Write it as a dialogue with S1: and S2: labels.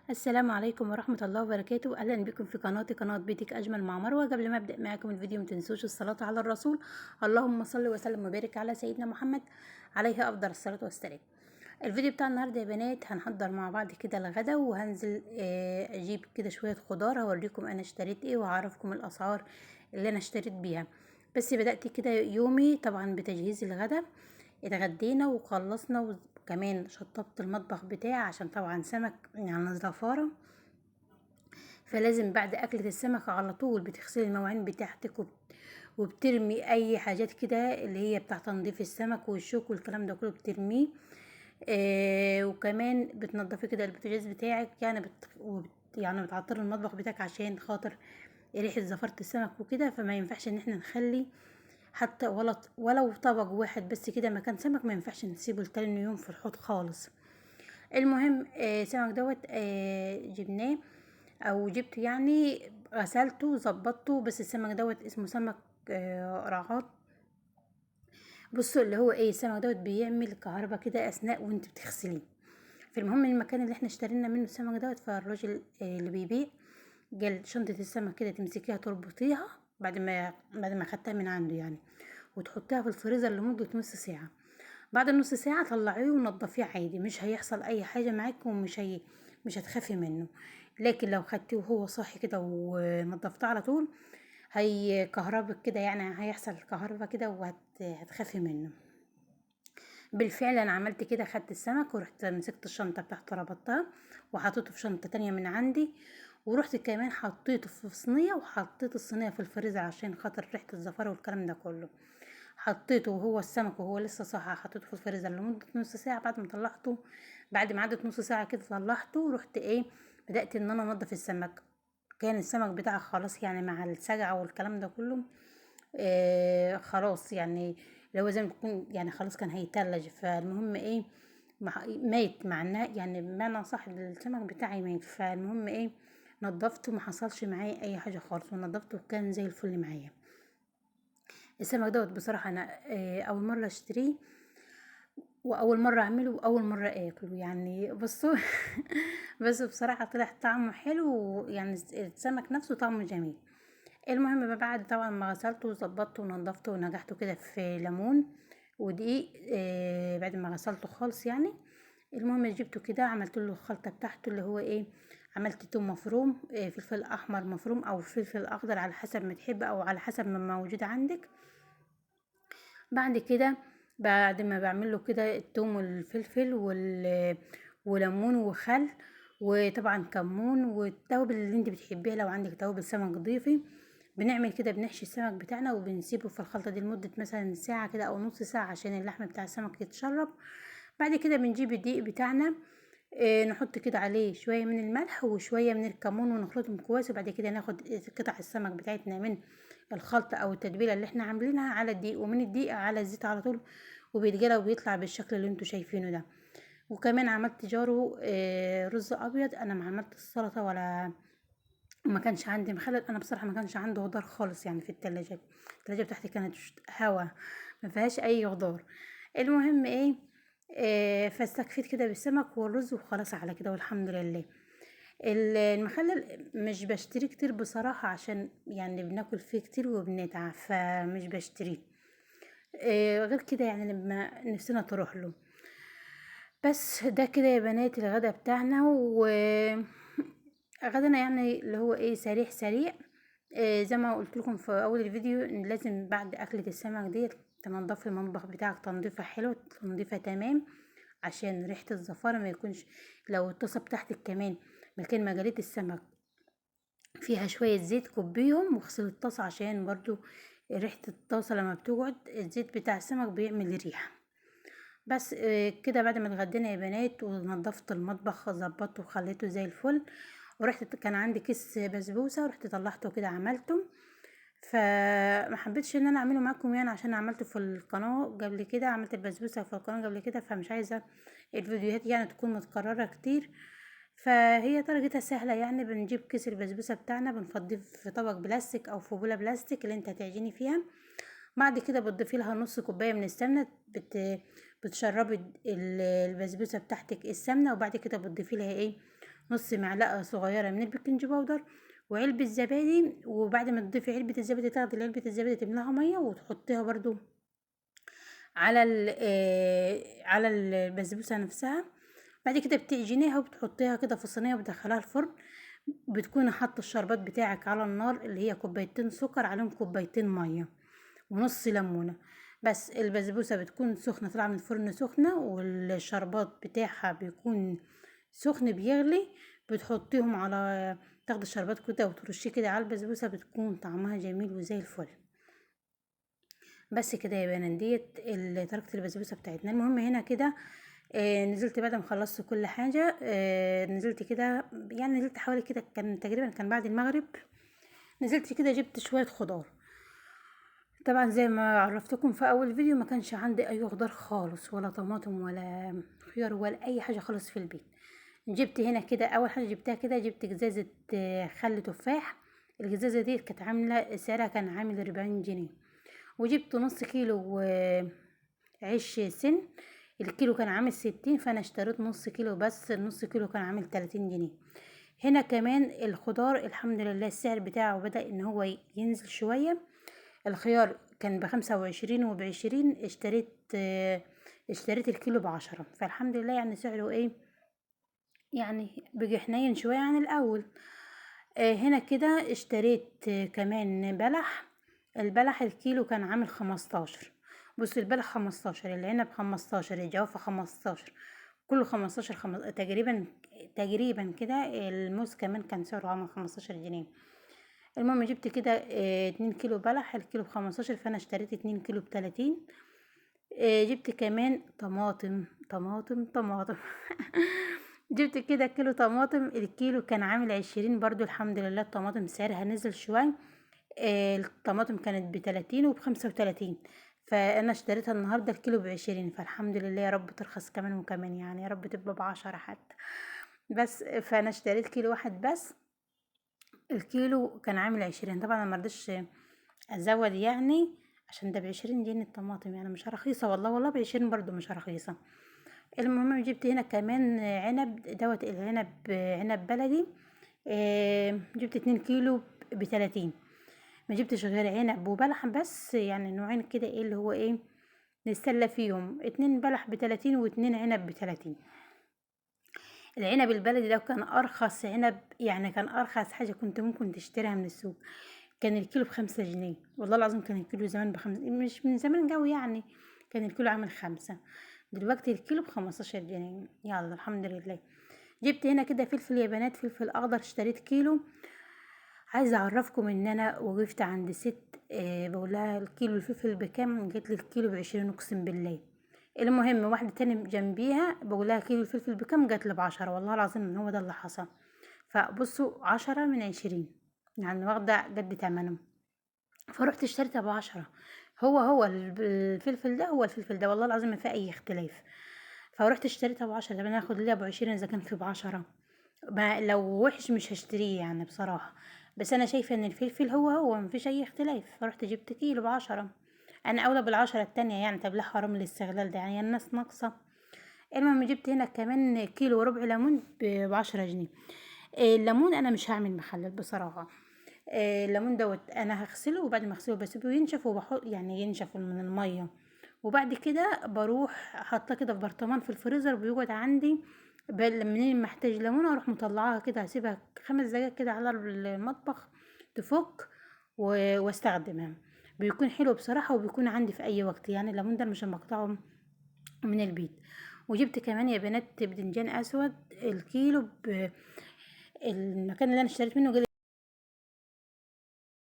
S1: السلام عليكم ورحمة الله وبركاته. أهلا بكم في قناتي قناة بيتك أجمل مع مروة. قبل ما أبدأ معكم الفيديو متنسوش الصلاة على الرسول. اللهم صل وسلم وبارك على سيدنا محمد عليه أفضل الصلاة والسلام. الفيديو بتاع النهاردة يا بنات هنحضر مع بعض كده الغدا، وهنزل أجيب كده شوية خضار، هوريكم أنا اشتريت ايه وهعرفكم الأسعار اللي أنا اشتريت بيها. بس بدأت كده يومي طبعا بتجهيز الغدا. اتغدينا وخلصنا، وكمان شطبت المطبخ بتاعي عشان طبعا سمك يعني زفارة، فلازم بعد أكلة السمك على طول بتغسلي المواعين بتاعتك وبترمي أي حاجات كده اللي هي بتاع تنظيف السمك والشوك والكلام ده كله بترميه. وكمان بتنضفي كده البوتاجاز بتاعك، يعني يعني بتعطري المطبخ بتاعك عشان خاطر ريحة زفرة السمك وكده. فما ينفعش ان احنا نخلي حتى ولو طبق واحد بس كده مكان سمك، ما ينفعش نسيبه لتاني يوم في الحوض خالص. المهم سمك دوت جبناه او جبته، يعني غسلته وظبطته. بس السمك دوت اسمه سمك رعاط. بصوا اللي هو ايه، السمك دوت بيعمل كهربا كده اثناء وانت بتغسليه. في المهم المكان اللي احنا اشترينا منه السمك دوت، فالراجل اللي بيبيع قال شنطة السمك كده تمسكيها تربطيها بعد ما خدتها من عنده يعني، وتحطيها في الفريزر لمدة نص ساعة. بعد النص ساعة طلعيه ونضفيه عادي، مش هيحصل اي حاجة معاك، مش هتخافي منه. لكن لو خدتيه وهو صاحي كده ونضفتيه على طول، هي كهربك كده، يعني هيحصل كهربا كده وهتخافي منه. بالفعل انا عملت كده، خدت السمك ورحت مسكت الشنطة بتاعته ربطتها وحطيته في شنطة تانية من عندي، ورحت كمان حطيته في صينية، وحطيت الصينية في الفريزر عشان خاطر ريحة الزفارة والكلام ده كله. حطيته وهو السمك وهو لسه صاحي، حطيته في الفريزر لمدة نص ساعة. بعد ما طلعته، بعد ما عدت نص ساعة كده طلعته، ورحت ايه، بدأت ان انا انضف السمك. كان السمك بتاعي خلاص يعني مع السجع والكلام ده كله خلاص، يعني اللي هو زي ما تكون يعني خلاص كان هيتلج. فالمهم ايه، ميت معناه، يعني بمعنى صح السمك بتاعي ميت. فالمهم ايه، نضفته ما حصلش معايا اي حاجه خالص، ونضفته وكان زي الفل معايا. السمك دوت بصراحه انا اول مره اشتريه، واول مره اعمله، واول مره اكله يعني. بصوا بس بصراحه طلع طعمه حلو، ويعني السمك نفسه طعمه جميل. المهم بقى بعد طبعا ما غسلته وظبطته ونضفته ونجحته كده في ليمون ودقيق بعد ما غسلته خالص يعني. المهم جبته كده، عملت له الخلطه بتاعته اللي هو ايه، عملت توم مفروم، فلفل احمر مفروم او فلفل اخضر على حسب ما تحب او على حسب ما موجود عندك. بعد كده بعد ما بعمل له كده التوم والفلفل وليمون وخل، وطبعا كمون والتوابل اللي انت بتحبيها. لو عندك توابل سمك ضيفي. بنعمل كده، بنحشي السمك بتاعنا وبنسيبه في الخلطة دي لمدة مثلا ساعة كده او نص ساعة عشان اللحم بتاع السمك يتشرب. بعد كده بنجيب الدقيق بتاعنا، نحط كده عليه شوية من الملح وشوية من الكمون ونخلطهم كويس. وبعد كده ناخد قطع السمك بتاعتنا من الخلطة او التتبيلة اللي احنا عاملينها على الدقيق، ومن الدقيق على الزيت على طول، وبيتجلى وبيطلع بالشكل اللي انتوا شايفينه ده. وكمان عملت جارو رز ابيض. انا ما عملت السلطة ما كانش عندي مخلل. انا بصراحة ما كانش عندي خضار خالص يعني في التلاجة بتاعتي كانت هوا، ما فيهاش اي خضار. المهم ايه، فاستكفيت كده بالسمك والرز وخلاص على كده والحمد لله. المخلل مش بشتريه كتير بصراحة، عشان يعني بناكل فيه كتير وبنتعب، فمش بشتريه. غير كده يعني لما نفسنا تروح له. بس ده كده يا بنات الغدا بتاعنا، غدانا يعني اللي هو ايه سريع سريع. زي ما قلت لكم في اول الفيديو ان لازم بعد اكلة السمك دي تنضفي المطبخ بتاعك تنظيفه حلو، تنظيفه تمام، عشان ريحة الزفارة ما يكونش. لو الطاسة بتاعتك كمان مكان مجالية السمك فيها شوية زيت، كبيهم واغسلي الطاسة، عشان برضو ريحة الطاسة لما بتقعد الزيت بتاع السمك بيعمل ريحة. بس كده بعد ما اتغدينا يا بنات ونضفت المطبخ ظبطته وخليته زي الفل، ورحت كان عندي كيس بسبوسه ورحت طلعته كده عملته. فما حبيتش ان انا اعمله معاكم يعني، عشان عملته في القناه قبل كده، عملت البسبوسه في القناه قبل كده، فمش عايزه الفيديوهات يعني تكون متكرره كتير. فهي طريقتها سهله يعني، بنجيب كيس البسبوسه بتاعنا بنفضيه في طبق بلاستيك او في بوله بلاستيك اللي انت هتعجني فيها. بعد كده بتضيفي لها نص كوبايه من السمنه، بتشربي البسبوسه بتاعتك السمنه. وبعد كده بتضيفي لها ايه نص معلقة صغيرة من البيكنج باودر، وعلبة زبادي. وبعد ما تضيفي علبة الزبادي تاخدي علبة الزبادي تملاها مية وتحطيها برضو على البسبوسة نفسها. بعد كده بتعجنيها وبتحطيها كده في صينية وبتدخليها الفرن. بتكوني حاطة الشربات بتاعك على النار، اللي هي كوبايتين سكر عليهم كوبايتين مية ونص ليمونة. بس البسبوسة بتكون سخنة، طالعة من الفرن سخنة، والشربات بتاعها بيكون سخن بيغلي. بتحطيهم على تاخدي الشربات كده وترشيه كده على البسبوسة، بتكون طعمها جميل وزي الفل. بس كده يا بنات، ديت طريقة البسبوسة بتاعتنا. المهم هنا كده نزلت بعد ما خلصت كل حاجة. نزلت كده، يعني نزلت حوالي كده، كان تقريبا كان بعد المغرب. نزلت كده جبت شوية خضار. طبعا زي ما عرفتكم في اول فيديو، ما كانش عندي اي خضار خالص، ولا طماطم ولا خيار ولا اي حاجة خالص في البيت. جبت هنا كده، اول حاجة جبتها كده، جبت جزازة خل تفاح. الجزازة دي كانت عاملة سعرها كان عامل 40 جنيه. وجبت نص كيلو عيش سن. الكيلو كان عامل 60، فانا اشتريت نص كيلو، بس النص كيلو كان عامل 30 جنيه. هنا كمان الخضار الحمد لله السعر بتاعه بدأ ان هو ينزل شوية. الخيار كان ب25 وب20. اشتريت الكيلو ب10، فالحمد لله يعني سعره ايه، يعني بقى حنين شوية عن الاول. هنا كده اشتريت كمان بلح. البلح الكيلو كان عامل 15. بص، البلح 15، العنب 15، الجوافة 15، كله 15 تقريبا كده. الموز كمان كان سعره عامل 15 جنيه. المهم جبت كده 2 كيلو بلح، الكيلو ب15، فانا اشتريت 2 كيلو ب30. جبت كمان طماطم. جبت كده كيلو طماطم، الكيلو كان عامل 20 برضو. الحمد لله الطماطم سعرها نزل شوية. الطماطم كانت ب30 وب35، فانا اشتريتها النهاردة الكيلو ب20. فالحمد لله، يا رب ترخص كمان وكمان، يعني يا رب تبقى ب10 حتى. بس فانا اشتريت كيلو واحد بس. الكيلو كان عامل 20. طبعا انا مرضتش ازود يعني، عشان ده ب20 جنيه الطماطم، يعني مش رخيصة. والله ب20 برضو مش رخيصة. المهم جبت هنا كمان عنب دوت العنب، عنب بلدي. جبت 2 كيلو ب30. ما جبتش غير عنب وبلح بس، يعني نوعين كده، ايه اللي هو ايه، نتسلى فيهم. 2 بلح ب30 واتنين عنب ب30. العنب البلدي ده كان ارخص عنب، يعني كان ارخص حاجة كنت ممكن تشتريها من السوق. كان الكيلو ب5 جنيه، والله العظيم كان الكيلو زمان مش من زمان قوي يعني. كان الكيلو عامل 5. دلوقتي الكيلو ب15 جنيه. يلا الحمد لله. جبت هنا كده فلفل يا بنات، فلفل اخضر، اشتريت كيلو. عايزه اعرفكم ان انا وقفت عند ست، بقولها الكيلو الفلفل بكام، جت لي الكيلو ب20، اقسم بالله. المهم واحده تاني جنبيها بقولها كيلو الفلفل بكام، جت لي ب10. والله العظيم ان هو ده اللي حصل. فبصوا 10 من 20، يعني واخده قد تمنه. فرحت اشتريتها ب10. هو الفلفل ده هو الفلفل ده، والله العظيم ما في اي اختلاف. فرحت اشتريتها ب10. طب انا هاخد ليها ب20 اذا كان في ب10؟ ما لو وحش مش هشتريه يعني بصراحة. بس انا شايفة ان الفلفل هو مفيش اي اختلاف. فرحت جبت كيلو ب10. انا اولى بالعشرة التانية يعني. طب ليه حرام الاستغلال ده يعني، الناس ناقصة. المهم جبت هنا كمان كيلو وربع ليمون ب10 جنيه. الليمون انا مش هعمل مخلل بصراحة. الليمون دوت انا هغسله، وبعد ما اغسله بسيبه ينشف، وبحط يعني ينشف من المية. وبعد كده بروح حاطاه كده في برطمان في الفريزر، بيقعد عندي. منين ما احتاج ليمونه اروح مطلعاها كده، هسيبها 5 دقايق كده على المطبخ تفك واستخدمها. بيكون حلو بصراحة، وبيكون عندي في اي وقت. يعني الليمون ده مش مقطعه من البيت. وجبت كمان يا بنات بدنجان اسود، الكيلو المكان اللي انا اشتريت منه